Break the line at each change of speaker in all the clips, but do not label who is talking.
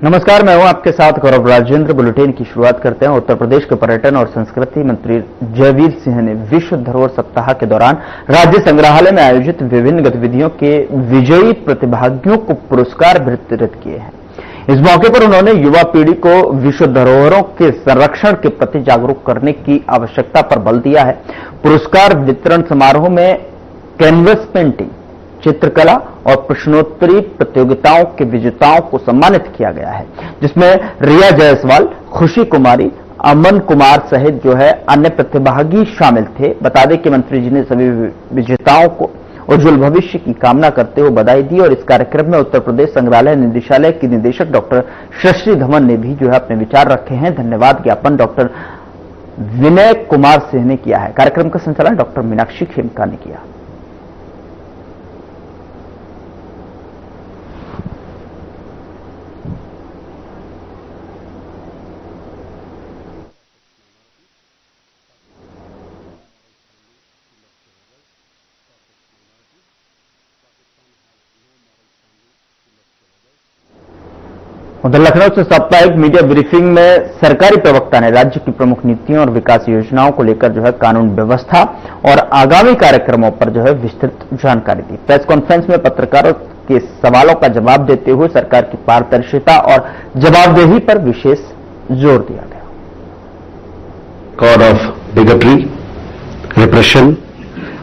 नमस्कार, मैं हूं आपके साथ गौरव राजेंद्र। बुलेटिन की शुरुआत करते हैं। उत्तर प्रदेश के पर्यटन और संस्कृति मंत्री जयवीर सिंह ने विश्व धरोहर सप्ताह के दौरान राज्य संग्रहालय में आयोजित विभिन्न गतिविधियों के विजयी प्रतिभागियों को पुरस्कार वितरित किए हैं। इस मौके पर उन्होंने युवा पीढ़ी को विश्व धरोहरों के संरक्षण के प्रति जागरूक करने की आवश्यकता पर बल दिया है। पुरस्कार वितरण समारोह में कैनवस पेंटिंग, चित्रकला और प्रश्नोत्तरी प्रतियोगिताओं के विजेताओं को सम्मानित किया गया है, जिसमें रिया जायसवाल, खुशी कुमारी, अमन कुमार सहित अन्य प्रतिभागी शामिल थे। बता दें कि मंत्री जी ने सभी विजेताओं को उज्जवल भविष्य की कामना करते हुए बधाई दी और इस कार्यक्रम में उत्तर प्रदेश संग्रहालय निदेशालय की निदेशक डॉक्टर शशि धवन ने भी अपने विचार रखे हैं। धन्यवाद ज्ञापन डॉक्टर विनय कुमार सिंह ने किया है। कार्यक्रम का संचालन डॉक्टर मीनाक्षी खेमका ने किया। उधर लखनऊ से साप्ताहिक मीडिया ब्रीफिंग में सरकारी प्रवक्ता ने राज्य की प्रमुख नीतियों और विकास योजनाओं को लेकर कानून व्यवस्था और आगामी कार्यक्रमों पर विस्तृत जानकारी दी। प्रेस कॉन्फ्रेंस में पत्रकारों के सवालों का जवाब देते हुए सरकार की पारदर्शिता और जवाबदेही पर विशेष जोर दिया गया।
Record of bigotry, repression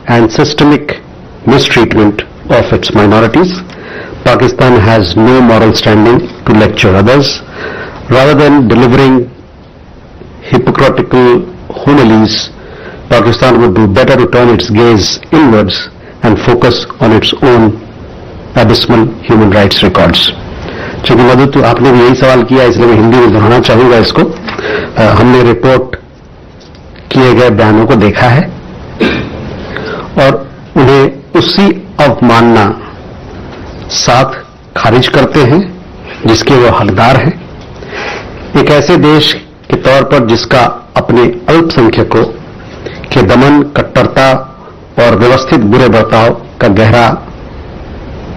and systemic mistreatment of its minorities, Pakistan has no moral standing to lecture others. Rather than delivering hypocritical homilies, Pakistan would do better to turn its gaze inwards and focus on its own abysmal human rights records. चूंकि मधु तो आपने भी यही सवाल किया, इसलिए मैं हिंदी में दोहराना चाहूंगा इसको। हमने रिपोर्ट किए गए बयानों को देखा है और उन्हें उसी अवमानना साथ खारिज करते हैं जिसके वो हकदार हैं। एक ऐसे देश के तौर पर जिसका अपने अल्पसंख्यकों के दमन, कट्टरता और व्यवस्थित बुरे बर्ताव का गहरा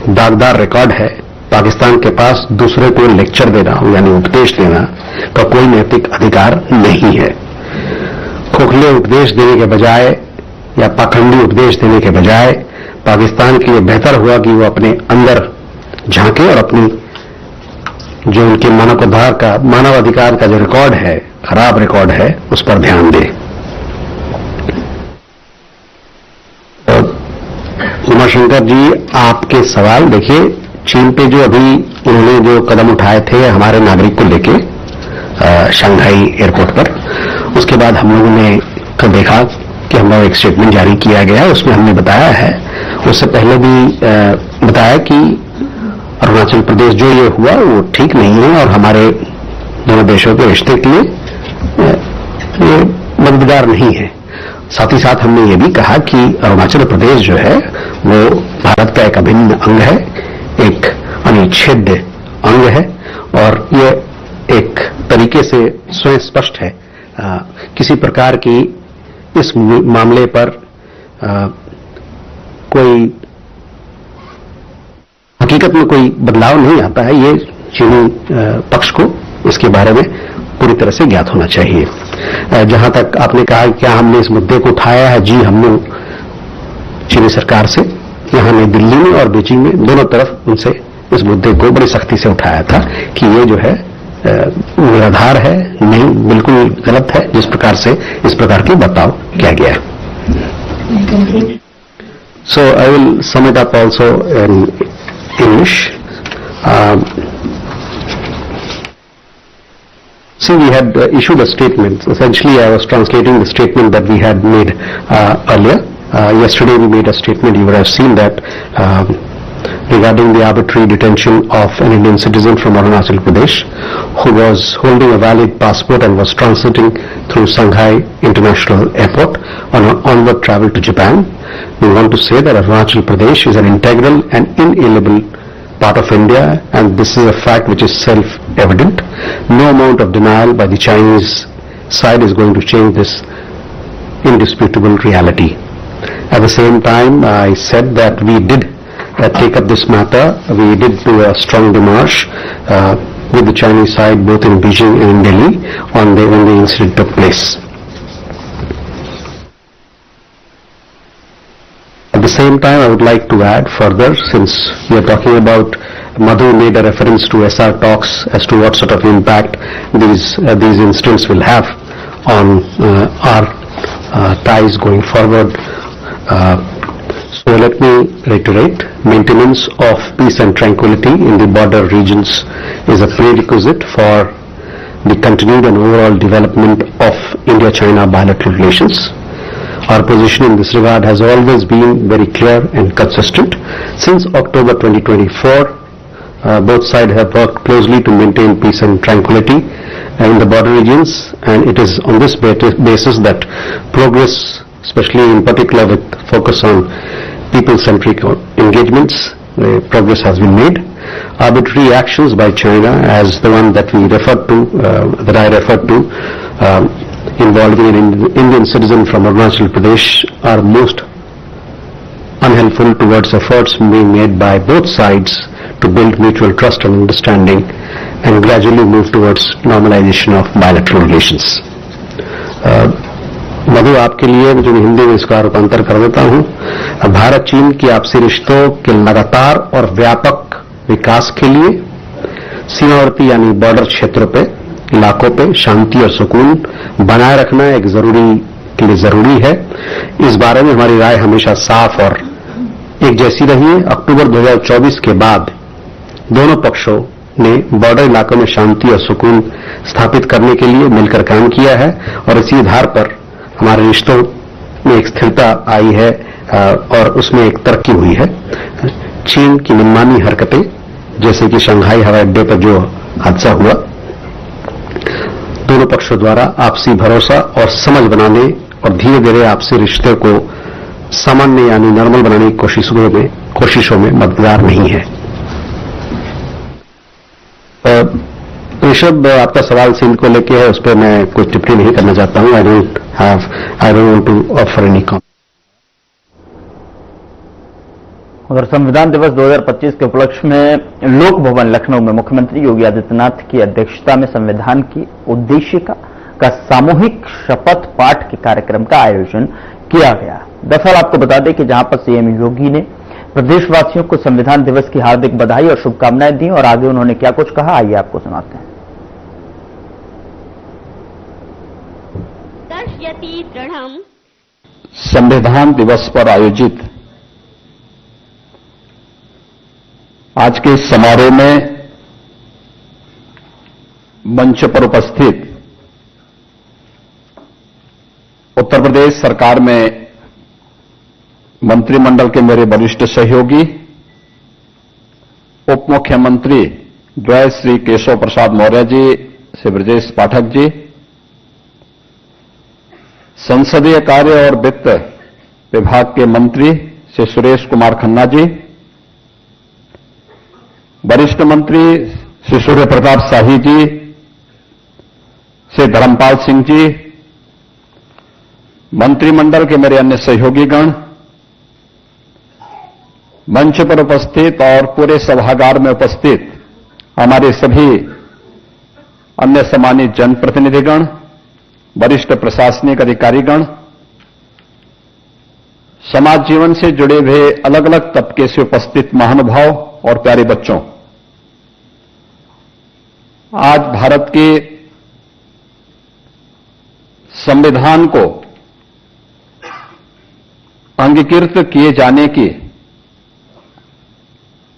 दागदार रिकॉर्ड है, पाकिस्तान के पास दूसरे को लेक्चर देना यानी उपदेश देना का कोई नैतिक अधिकार नहीं है। खोखले उपदेश देने के बजाय या पाखंडी उपदेश देने के बजाय पाकिस्तान के लिए बेहतर हुआ कि वो अपने अंदर झांके और अपनी जो उनके मानवाधिकार का जो रिकॉर्ड है, खराब रिकॉर्ड है, उस पर ध्यान दे। उमाशंकर जी, आपके सवाल देखिए, चीन पे जो अभी उन्होंने जो कदम उठाए थे हमारे नागरिक को लेके शंघाई एयरपोर्ट पर, उसके बाद हम लोगों ने देखा कि हम लोग एक स्टेटमेंट जारी किया गया है। उसमें हमने बताया है, उससे पहले भी बताया कि अरुणाचल प्रदेश जो ये हुआ वो ठीक नहीं है और हमारे दोनों देशों के रिश्ते के लिए ये मददगार नहीं है। साथ ही साथ हमने ये भी कहा कि अरुणाचल प्रदेश जो है वो भारत का एक अभिन्न अंग है, एक अनिच्छेद्य अंग है और ये एक तरीके से स्वयं स्पष्ट है। किसी प्रकार की इस मामले पर कोई हकीकत में कोई बदलाव नहीं आता है। ये चीनी पक्ष को इसके बारे में पूरी तरह से ज्ञात होना चाहिए। जहां तक आपने कहा क्या हमने इस मुद्दे को उठाया है, जी हमने चीनी सरकार से यहां नई दिल्ली में और बीजिंग में दोनों तरफ उनसे इस मुद्दे को बड़ी सख्ती से उठाया था कि ये जो है निराधार है, नहीं, बिल्कुल गलत है जिस प्रकार से इस प्रकार के बर्ताव किया गया है। So I will sum it up also in English. See, we had issued a statement. Essentially, I was translating the statement that we had made earlier. Yesterday, we made a statement. You would have seen that regarding the arbitrary detention of an Indian citizen from Arunachal Pradesh who was holding a valid passport and was transiting through Shanghai International Airport on an onward travel to Japan. We want to say that Arunachal Pradesh is an integral and inalienable part of India, and this is a fact which is self-evident. No amount of denial by the Chinese side is going to change this indisputable reality. At the same time, I said that we did take up this matter. We did do a strong démarche with the Chinese side, both in Beijing and in Delhi, when the incident took place. At the same time, I would like to add further, since we are talking about, Madhu made a reference to SR talks as to what sort of impact these incidents will have on our ties going forward. So let me reiterate, maintenance of peace and tranquility in the border regions is a prerequisite for the continued and overall development of India-China bilateral relations. Our position in this regard has always been very clear and consistent. Since October 2024, both sides have worked closely to maintain peace and tranquility in the border regions, and it is on this basis that progress, especially in particular with focus on people-centric engagements, progress has been made. Arbitrary actions by China, as the one that we referred to, that I referred to, involving an Indian citizen from Arunachal Pradesh, are most unhelpful towards efforts being made by both sides to build mutual trust and understanding and gradually move towards normalization of bilateral relations. मधु, आपके लिए जो हिंदी में इसका रूपांतर कर देता हूं, भारत चीन की आपसी रिश्तों के लगातार और व्यापक विकास के लिए सीमावर्ती यानी बॉर्डर क्षेत्रों पे, इलाकों पे शांति और सुकून बनाए रखना एक जरूरी है। इस बारे में हमारी राय हमेशा साफ और एक जैसी रही है। अक्टूबर 2024 के बाद दोनों पक्षों ने बॉर्डर इलाकों में शांति और सुकून स्थापित करने के लिए मिलकर काम किया है और इसी आधार पर हमारे रिश्तों में एक स्थिरता आई है और उसमें एक तरक्की हुई है। चीन की मनमानी हरकतें, जैसे कि शंघाई हवाई अड्डे पर जो हादसा हुआ, दोनों पक्षों द्वारा आपसी भरोसा और समझ बनाने और धीरे धीरे आपसी रिश्ते को सामान्य यानी नॉर्मल बनाने की कोशिशों में मददगार नहीं है। ऋषभ, आपका सवाल सिंध को लेके है, उस पर मैं कोई टिप्पणी नहीं करना चाहता हूं। I don't want to offer any comment.
उधर संविधान दिवस 2025 के उपलक्ष्य में लोक भवन लखनऊ में मुख्यमंत्री योगी आदित्यनाथ की अध्यक्षता में संविधान की उद्देशिका का सामूहिक शपथ पाठ के कार्यक्रम का आयोजन किया गया। दरअसल आपको बता दें कि जहां पर सीएम योगी ने प्रदेशवासियों को संविधान दिवस की हार्दिक बधाई और शुभकामनाएं दी और आगे उन्होंने क्या कुछ कहा, आइए आपको सुनाते हैं।
संविधान दिवस पर आयोजित आज के समारोह में मंच पर उपस्थित उत्तर प्रदेश सरकार में मंत्रिमंडल के मेरे वरिष्ठ सहयोगी उप मुख्यमंत्री द्वय श्री केशव प्रसाद मौर्य जी, श्री ब्रजेश पाठक जी, संसदीय कार्य और वित्त विभाग के मंत्री श्री सुरेश कुमार खन्ना जी, वरिष्ठ मंत्री श्री सूर्य प्रताप शाही जी, श्री धर्मपाल सिंह जी, मंत्रिमंडल के मेरे अन्य सहयोगीगण, मंच पर उपस्थित और पूरे सभागार में उपस्थित हमारे सभी अन्य सम्मानित जनप्रतिनिधिगण, वरिष्ठ प्रशासनिक अधिकारीगण, समाज जीवन से जुड़े हुए अलग अलग तबके से उपस्थित महानुभाव और प्यारे बच्चों, आज भारत के संविधान को अंगीकृत किए जाने की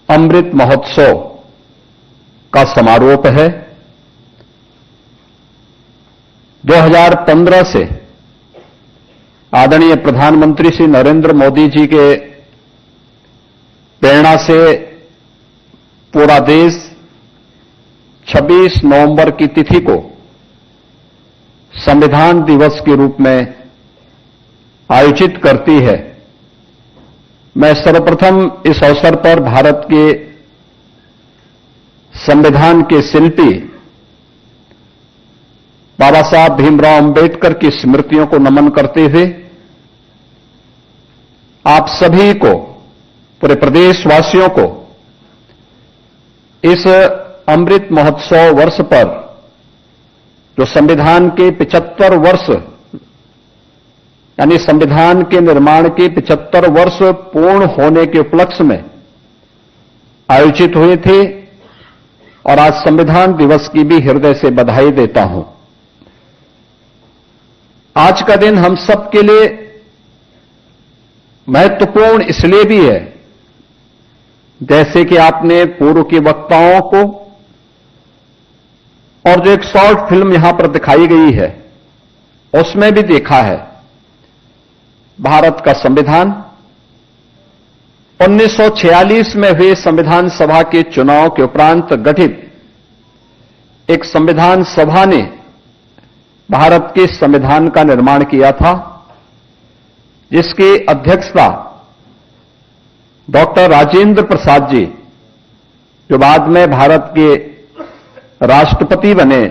अमृत महोत्सव का समारोह है। 2015 से आदरणीय प्रधानमंत्री श्री नरेंद्र मोदी जी के प्रेरणा से पूरा देश 26 नवंबर की तिथि को संविधान दिवस के रूप में आयोजित करती है। मैं सर्वप्रथम इस अवसर पर भारत के संविधान के शिल्पी बाबा साहब भीमराव अंबेडकर की स्मृतियों को नमन करते हुए आप सभी को, पूरे प्रदेशवासियों को इस अमृत महोत्सव वर्ष पर जो संविधान के 75 वर्ष यानी संविधान के निर्माण के 75 वर्ष पूर्ण होने के उपलक्ष्य में आयोजित हुए थे और आज संविधान दिवस की भी हृदय से बधाई देता हूं। आज का दिन हम सब के लिए महत्वपूर्ण इसलिए भी है, जैसे कि आपने पूर्व के वक्ताओं को और जो एक शॉर्ट फिल्म यहां पर दिखाई गई है उसमें भी देखा है। भारत का संविधान 1946 में हुए संविधान सभा के चुनाव के उपरांत गठित एक संविधान सभा ने भारत के संविधान का निर्माण किया था, जिसकी अध्यक्षता डॉक्टर राजेंद्र प्रसाद जी, जो बाद में भारत के राष्ट्रपति बने,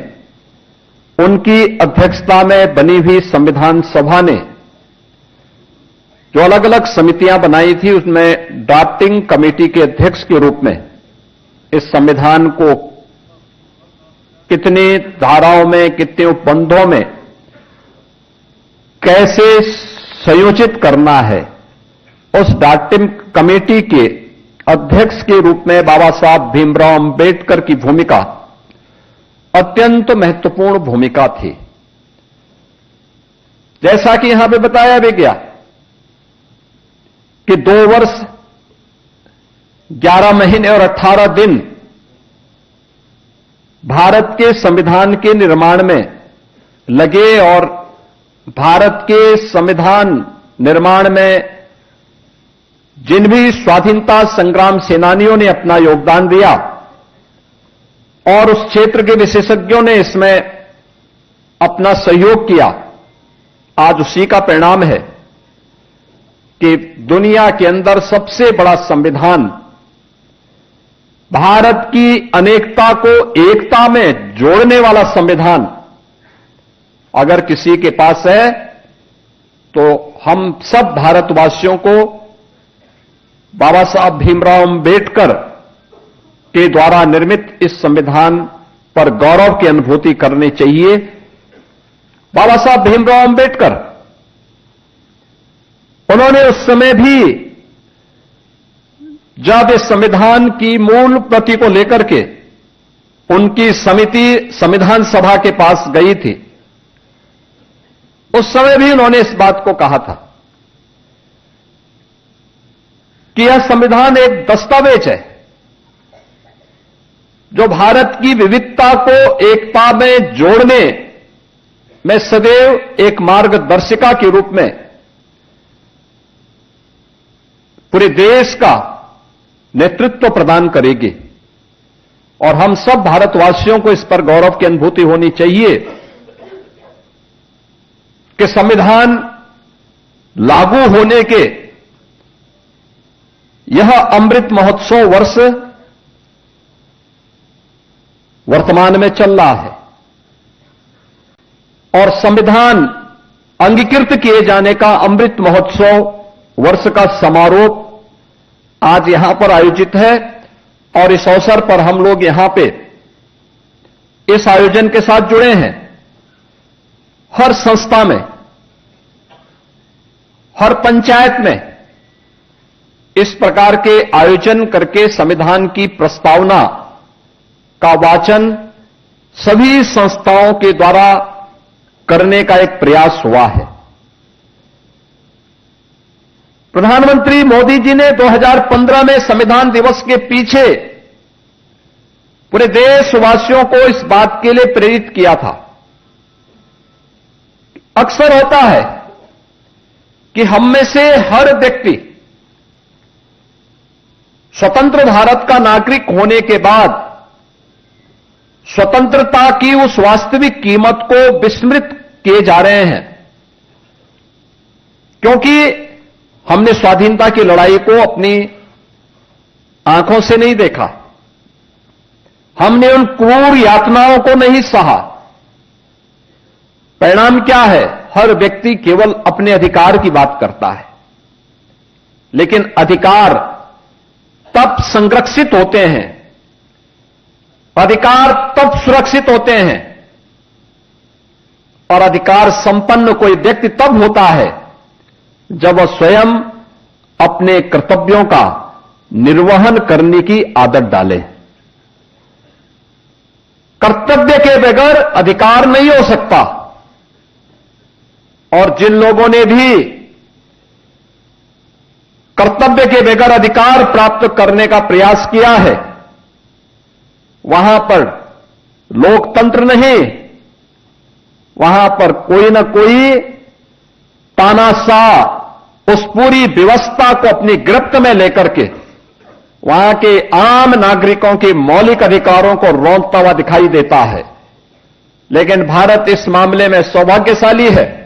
उनकी अध्यक्षता में बनी हुई संविधान सभा ने जो अलग अलग समितियां बनाई थी, उसमें ड्राफ्टिंग कमेटी के अध्यक्ष के रूप में इस संविधान को कितनी धाराओं में, कितने उपबंधों में कैसे संयोजित करना है, उस ड्राफ्टिंग कमेटी के अध्यक्ष के रूप में बाबा साहब भीमराव अंबेडकर की भूमिका अत्यंत महत्वपूर्ण भूमिका थी। जैसा कि यहां पे बताया भी गया कि 2 वर्ष 11 महीने और 18 दिन भारत के संविधान के निर्माण में लगे और भारत के संविधान निर्माण में जिन भी स्वाधीनता संग्राम सेनानियों ने अपना योगदान दिया और उस क्षेत्र के विशेषज्ञों ने इसमें अपना सहयोग किया, आज उसी का परिणाम है कि दुनिया के अंदर सबसे बड़ा संविधान, भारत की अनेकता को एकता में जोड़ने वाला संविधान अगर किसी के पास है तो हम सब भारतवासियों को बाबा साहब भीमराव अंबेडकर के द्वारा निर्मित इस संविधान पर गौरव की अनुभूति करनी चाहिए। बाबा साहब भीमराव अंबेडकर, उन्होंने उस समय भी जब इस संविधान की मूल प्रति को लेकर के उनकी समिति संविधान सभा के पास गई थी, उस समय भी उन्होंने इस बात को कहा था कि यह संविधान एक दस्तावेज है जो भारत की विविधता को एकता में जोड़ने में सदैव एक मार्गदर्शिका के रूप में पूरे देश का नेतृत्व प्रदान करेगी। और हम सब भारतवासियों को इस पर गौरव की अनुभूति होनी चाहिए कि संविधान लागू होने के यह अमृत महोत्सव वर्ष वर्तमान में चल रहा है और संविधान अंगीकृत किए जाने का अमृत महोत्सव वर्ष का समारोह आज यहां पर आयोजित है। और इस अवसर पर हम लोग यहां पे इस आयोजन के साथ जुड़े हैं। हर संस्था में, हर पंचायत में इस प्रकार के आयोजन करके संविधान की प्रस्तावना का वाचन सभी संस्थाओं के द्वारा करने का एक प्रयास हुआ है। प्रधानमंत्री मोदी जी ने 2015 में संविधान दिवस के पीछे पूरे देशवासियों को इस बात के लिए प्रेरित किया था। अक्सर होता है कि हम में से हर व्यक्ति स्वतंत्र भारत का नागरिक होने के बाद स्वतंत्रता की उस वास्तविक कीमत को विस्मृत किए जा रहे हैं, क्योंकि हमने स्वाधीनता की लड़ाई को अपनी आंखों से नहीं देखा, हमने उन क्रूर यातनाओं को नहीं सहा। परिणाम क्या है? हर व्यक्ति केवल अपने अधिकार की बात करता है, लेकिन अधिकार तब संरक्षित होते हैं अधिकार तब सुरक्षित होते हैं और अधिकार संपन्न कोई व्यक्ति तब होता है जब वह स्वयं अपने कर्तव्यों का निर्वहन करने की आदत डाले। कर्तव्य के बगैर अधिकार नहीं हो सकता। और जिन लोगों ने भी कर्तव्य के बगैर अधिकार प्राप्त करने का प्रयास किया है, वहां पर लोकतंत्र नहीं, वहां पर कोई न कोई तानाशाह उस पूरी व्यवस्था को अपनी गिरफ्त में लेकर के वहां के आम नागरिकों के मौलिक अधिकारों को रौंदता हुआ दिखाई देता है। लेकिन भारत इस मामले में सौभाग्यशाली है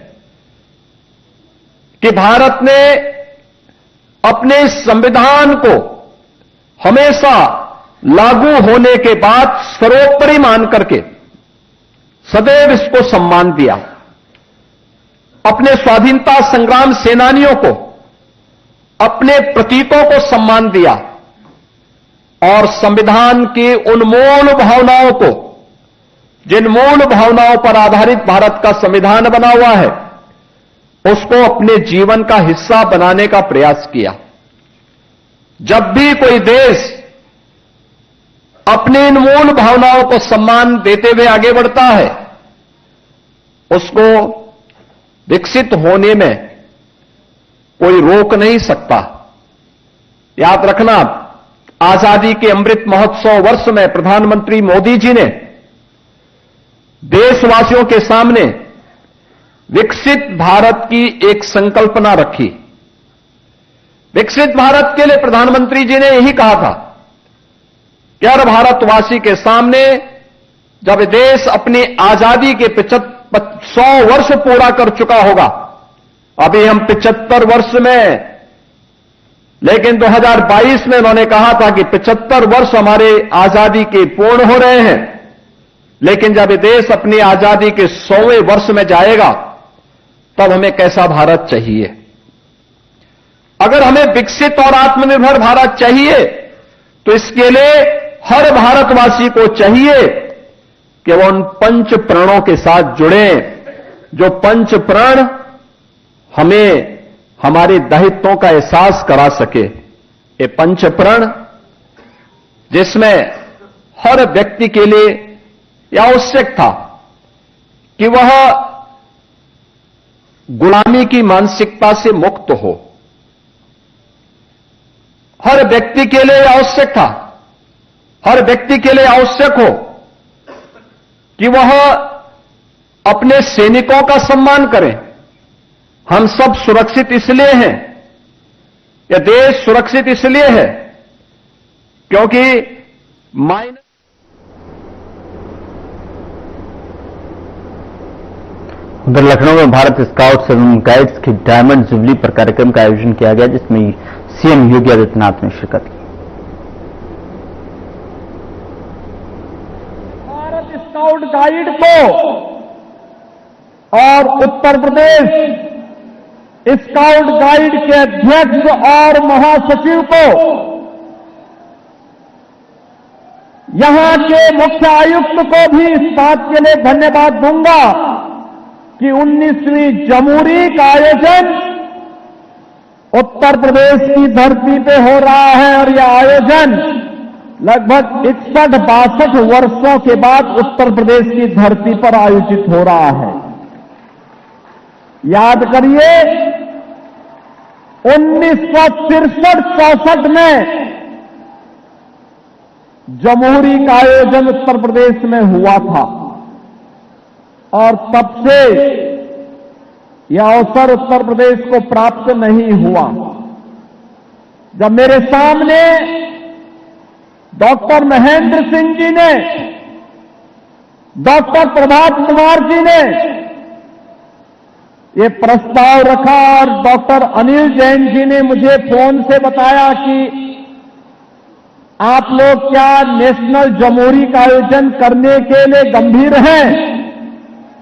कि भारत ने अपने संविधान को हमेशा लागू होने के बाद सर्वोपरि मान करके सदैव इसको सम्मान दिया। अपने स्वाधीनता संग्राम सेनानियों को, अपने प्रतीकों को सम्मान दिया और संविधान की उन मूल भावनाओं को, जिन मूल भावनाओं पर आधारित भारत का संविधान बना हुआ है, उसको अपने जीवन का हिस्सा बनाने का प्रयास किया। जब भी कोई देश अपने इन मूल भावनाओं को सम्मान देते हुए आगे बढ़ता है, उसको विकसित होने में कोई रोक नहीं सकता। याद रखना, आजादी के अमृत महोत्सव वर्ष में प्रधानमंत्री मोदी जी ने देशवासियों के सामने विकसित भारत की एक संकल्पना रखी। विकसित भारत के लिए प्रधानमंत्री जी ने यही कहा था कि हर भारतवासी के सामने जब देश अपनी आजादी के 100 वर्ष पूरा कर चुका होगा, अभी हम 75 वर्ष में, लेकिन 2022 में उन्होंने कहा था कि 75 वर्ष हमारे आजादी के पूर्ण हो रहे हैं, लेकिन जब ये देश अपनी आजादी के 100वें वर्ष में जाएगा तब हमें कैसा भारत चाहिए। अगर हमें विकसित और आत्मनिर्भर भारत चाहिए तो इसके लिए हर भारतवासी को चाहिए कि वो उन पंच प्रणों के साथ जुड़े, जो पंच प्रण हमें हमारे दायित्वों का एहसास करा सके। ये पंच प्रण जिसमें हर व्यक्ति के लिए यह आवश्यक था कि वह गुलामी की मानसिकता से मुक्त हो। हर व्यक्ति के लिए आवश्यक था, हर व्यक्ति के लिए आवश्यक हो कि वह अपने सैनिकों का सम्मान करें। हम सब सुरक्षित इसलिए हैं, यह देश सुरक्षित इसलिए है क्योंकि
उधर लखनऊ में भारत स्काउट्स एवं गाइड्स की डायमंड जुबली पर कार्यक्रम का आयोजन किया गया, जिसमें सीएम योगी आदित्यनाथ ने शिरकत की।
भारत स्काउट गाइड को और उत्तर प्रदेश स्काउट गाइड के अध्यक्ष और महासचिव को, यहां के मुख्य आयुक्त को भी इस बात के लिए धन्यवाद दूंगा कि 19वीं जमहूरी का आयोजन उत्तर प्रदेश की धरती पे हो रहा है और यह आयोजन लगभग 61-62 वर्षों के बाद उत्तर प्रदेश की धरती पर आयोजित हो रहा है। याद करिए, 1963-64 में जमहूरी का आयोजन उत्तर प्रदेश में हुआ था और तब से यह अवसर उत्तर प्रदेश को प्राप्त नहीं हुआ। जब मेरे सामने डॉक्टर महेंद्र सिंह जी ने, डॉक्टर प्रभात कुमार जी ने ये प्रस्ताव रखा और डॉक्टर अनिल जैन जी ने मुझे फोन से बताया कि आप लोग क्या नेशनल जमहूरी का आयोजन करने के लिए गंभीर हैं?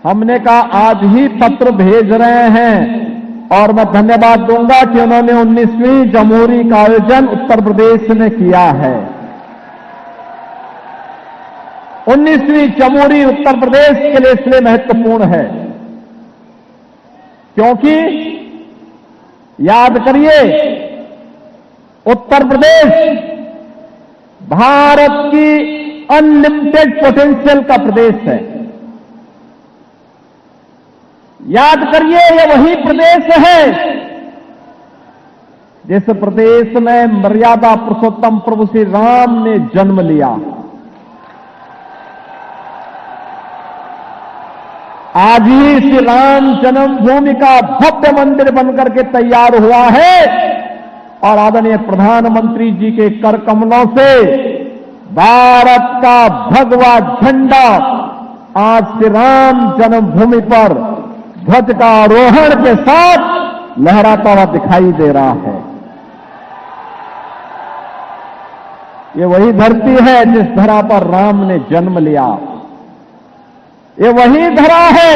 हमने कहा आज ही पत्र भेज रहे हैं और मैं धन्यवाद दूंगा कि उन्होंने 19वीं जमहूरी का आयोजन उत्तर प्रदेश में किया है। 19वीं जमहूरी उत्तर प्रदेश के लिए इसलिए महत्वपूर्ण है क्योंकि याद करिए, उत्तर प्रदेश भारत की अनलिमिटेड पोटेंशियल का प्रदेश है। याद करिए, ये वही प्रदेश है जिस प्रदेश में मर्यादा पुरुषोत्तम प्रभु श्री राम ने जन्म लिया। आज ही श्री राम जन्मभूमि का भव्य मंदिर बनकर के तैयार हुआ है और आदरणीय प्रधानमंत्री जी के कर कमलों से भारत का भगवा झंडा आज श्री राम जन्मभूमि पर ध्वज का आरोहण के साथ लहराता हुआ दिखाई दे रहा है। ये वही धरती है जिस धरा पर राम ने जन्म लिया। ये वही धरा है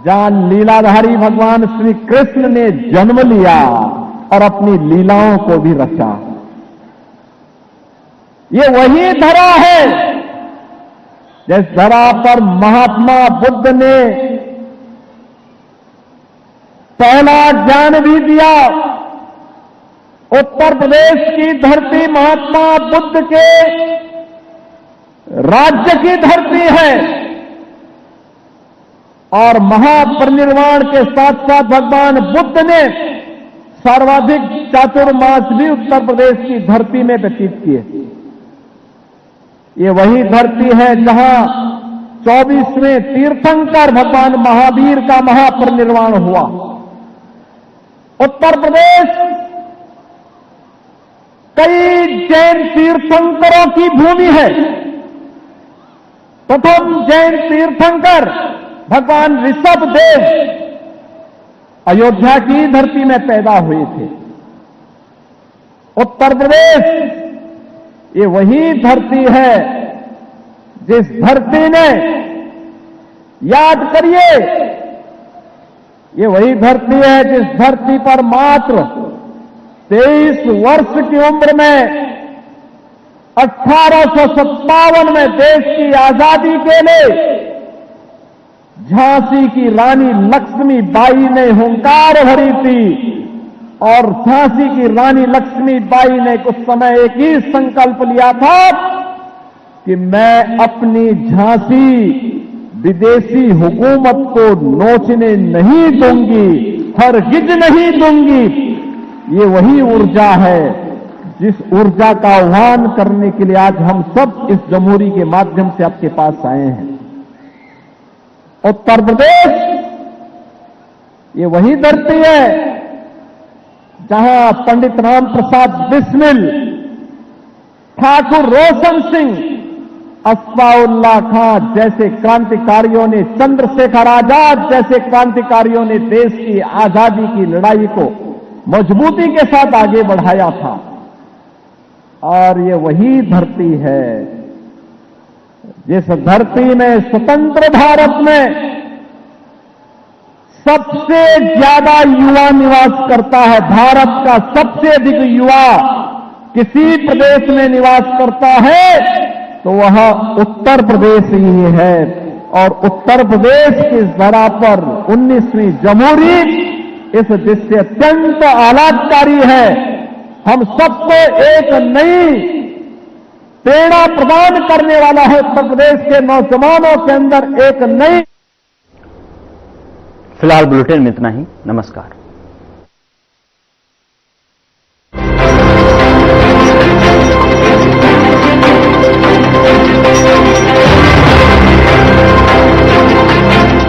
जहां लीलाधारी भगवान श्री कृष्ण ने जन्म लिया और अपनी लीलाओं को भी रचा। ये वही धरा है जिस धरा पर महात्मा बुद्ध ने पहला ज्ञान भी दिया। उत्तर प्रदेश की धरती महात्मा बुद्ध के राज्य की धरती है और महापरिनिर्वाण के साथ साथ भगवान बुद्ध ने सर्वाधिक चातुर्मास भी उत्तर प्रदेश की धरती में व्यतीत किए। ये वही धरती है जहां 24वें तीर्थंकर भगवान महावीर का महापरिनिर्वाण हुआ। उत्तर प्रदेश कई जैन तीर्थंकरों की भूमि है। प्रथम जैन तीर्थंकर भगवान ऋषभदेव अयोध्या की धरती में पैदा हुए थे। उत्तर प्रदेश ये वही धरती है जिस धरती ने, याद करिए, ये वही धरती है जिस धरती पर मात्र 23 वर्ष की उम्र में 1857 में देश की आजादी के लिए झांसी की रानी लक्ष्मीबाई ने हुंकार भरी थी और झांसी की रानी लक्ष्मीबाई ने कुछ समय एक ही संकल्प लिया था कि मैं अपनी झांसी विदेशी हुकूमत को नोचने नहीं दूंगी, हरगिज नहीं दूंगी। ये वही ऊर्जा है जिस ऊर्जा का आह्वान करने के लिए आज हम सब इस जमहूरी के माध्यम से आपके पास आए हैं। उत्तर प्रदेश ये वही धरती है जहां पंडित राम प्रसाद बिस्मिल, ठाकुर रोशन सिंह, असफाउल्लाह खां जैसे क्रांतिकारियों ने, चंद्रशेखर आजाद जैसे क्रांतिकारियों ने देश की आजादी की लड़ाई को मजबूती के साथ आगे बढ़ाया था। और ये वही धरती है जिस धरती में स्वतंत्र भारत में सबसे ज्यादा युवा निवास करता है। भारत का सबसे अधिक युवा किसी प्रदेश में निवास करता है तो वह उत्तर प्रदेश ही है। और उत्तर प्रदेश की धरा पर 19वीं जमहूरी इस दृश्य अत्यंत आह्लादकारी है। हम सबको एक नई प्रेरणा प्रदान करने वाला है। उत्तर प्रदेश के नौजवानों के अंदर एक नई।
फिलहाल बुलेटिन में इतना ही। नमस्कार।